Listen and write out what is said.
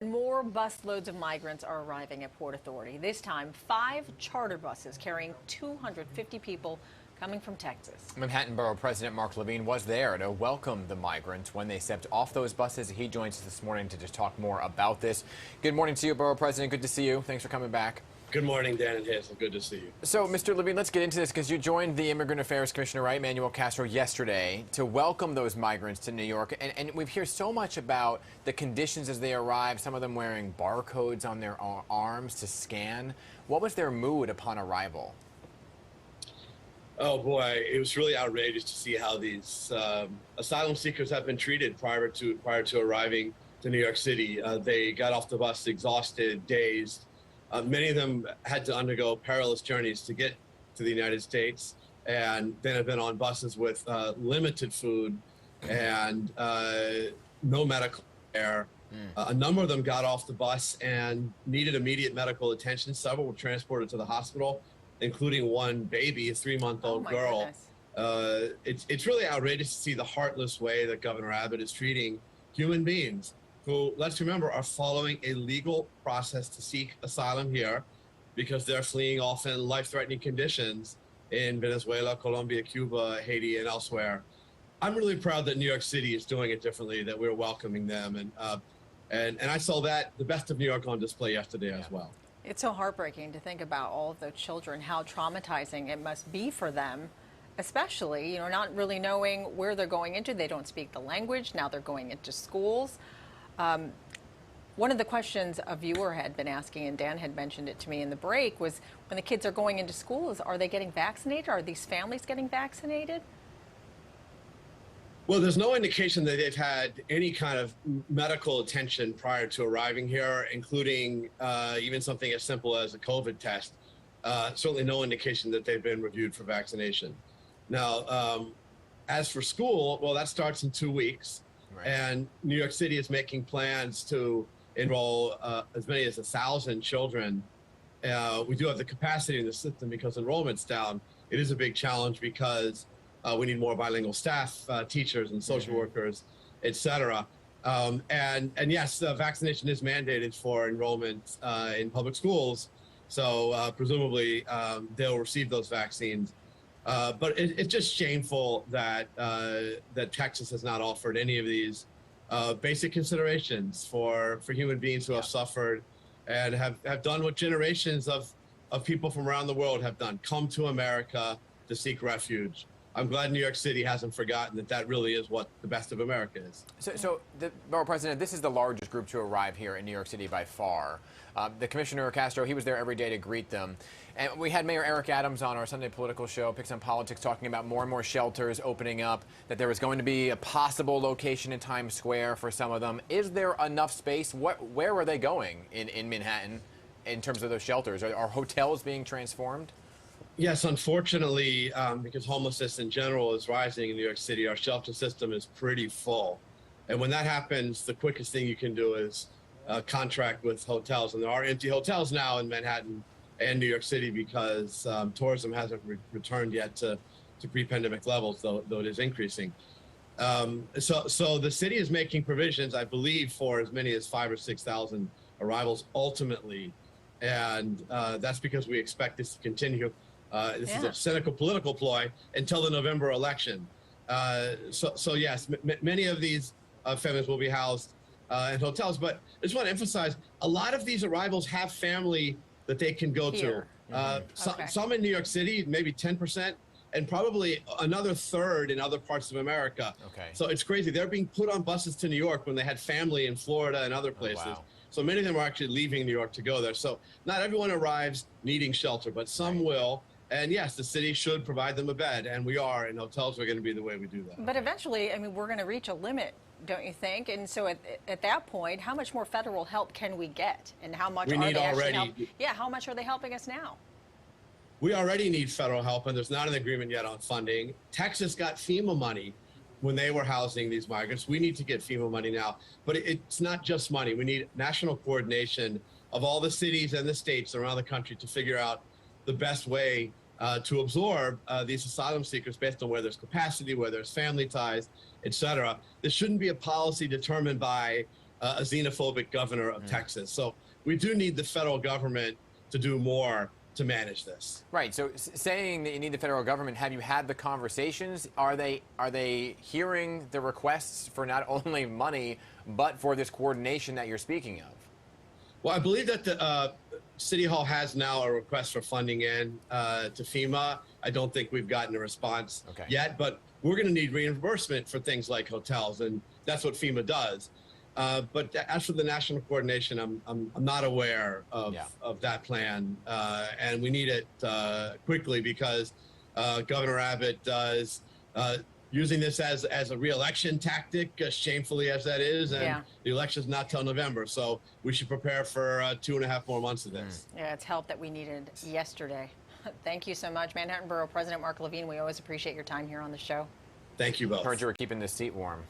More busloads of migrants are arriving at Port Authority. This time, 5 charter buses carrying 250 people coming from Texas. Manhattan Borough President Mark Levine was there to welcome the migrants when they stepped off those buses. He joins us this morning to just talk more about this. Good morning to you, Borough President. Good to see you. Thanks for coming back. Good morning, Dan and Hazel. Good to see you. So, Mr. Levine, let's get into this because you joined the Immigrant Affairs Commissioner, right, Manuel Castro, yesterday to welcome those migrants to New York. And we've heard so much about the conditions as they arrive, some of them wearing barcodes on their arms to scan. What was their mood upon arrival? Oh, boy, it was really outrageous to see how these asylum seekers have been treated prior to arriving to New York City. They got off the bus exhausted, dazed. Many of them had to undergo perilous journeys to get to the United States, and then have been on buses with limited food and no medical care. A number of them got off the bus and needed immediate medical attention. Several were transported to the hospital, including one baby, a 3-month-old girl. It's really outrageous to see the heartless way that Governor Abbott is treating human beings who, let's remember, are following a legal process to seek asylum here because they're fleeing often life-threatening conditions in Venezuela, Colombia, Cuba, Haiti, and elsewhere. I'm really proud that New York City is doing it differently, that we're welcoming them. And I saw that, the best of New York, on display yesterday as well. It's so heartbreaking to think about all of those children, how traumatizing it must be for them, especially, not really knowing where they're going into. They don't speak the language. Now they're going into schools. One of the questions a viewer had been asking, and Dan had mentioned it to me in the break, was when the kids are going into schools, are they getting vaccinated? Are these families getting vaccinated? Well, there's no indication that they've had any kind of medical attention prior to arriving here, including even something as simple as a COVID test. Certainly no indication that they've been reviewed for vaccination. Now, as for school, well, that starts in 2 weeks. Right. And New York City is making plans to enroll as many as 1,000 children. We do have the capacity in the system because enrollment's down. It is a big challenge because we need more bilingual staff, teachers and social workers, et cetera. And yes, vaccination is mandated for enrollment in public schools. So presumably they'll receive those vaccines. But it's just shameful that that Texas has not offered any of these basic considerations for human beings who have suffered and have done what generations of people from around the world have done, come to America to seek refuge. I'm glad New York City hasn't forgotten that that really is what the best of America is. So the Borough President, this is the largest group to arrive here in New York City by far. The Commissioner Castro, he was there every day to greet them. And we had Mayor Eric Adams on our Sunday political show, Picks on Politics, talking about more and more shelters opening up, that there was going to be a possible location in Times Square for some of them. Is there enough space? Where are they going in Manhattan in terms of those shelters? Are hotels being transformed? Yes, unfortunately, because homelessness in general is rising in New York City, our shelter system is pretty full. And when that happens, the quickest thing you can do is contract with hotels. And there are empty hotels now in Manhattan and New York City because tourism hasn't returned yet to pre-pandemic levels, though it is increasing. So the city is making provisions, I believe, for as many as 5,000 or 6,000 arrivals ultimately. And that's because we expect this to continue. This is a cynical political ploy until the November election. So yes, many of these families will be housed in hotels. But I just want to emphasize, a lot of these arrivals have family that they can go to. Some in New York City, maybe 10%, and probably another third in other parts of America. So it's crazy. They're being put on buses to New York when they had family in Florida and other places. Oh, wow. So many of them are actually leaving New York to go there. So not everyone arrives needing shelter, but some will. And yes, the city should provide them a bed, and we are, and hotels are going to be the way we do that. But eventually, I mean, we're going to reach a limit, don't you think? And so at that point, how much more federal help can we get? And how much are they actually helping? Yeah, how much are they helping us now? We already need federal help, and there's not an agreement yet on funding. Texas got FEMA money when they were housing these migrants. We need to get FEMA money now. But it's not just money. We need national coordination of all the cities and the states around the country to figure out the best way to absorb these asylum seekers based on where there's capacity, where there's family ties, et cetera. This shouldn't be a policy determined by a xenophobic governor of Texas. So we do need the federal government to do more to manage this. Right. So saying that you need the federal government, have you had the conversations? Are they hearing the requests for not only money, but for this coordination that you're speaking of? Well, I believe that the City Hall has now a request for funding in to FEMA. I don't think we've gotten a response yet, but we're going to need reimbursement for things like hotels, and that's what FEMA does. But as for the national coordination, I'm not aware of that plan, and we need it quickly because Governor Abbott does using this as a re-election tactic, shamefully as that is, and the election's not till November, so we should prepare for 2.5 more months of this. Yeah, it's help that we needed yesterday. Thank you so much, Manhattan Borough President Mark Levine. We always appreciate your time here on the show. Thank you both. Heard you were keeping this seat warm.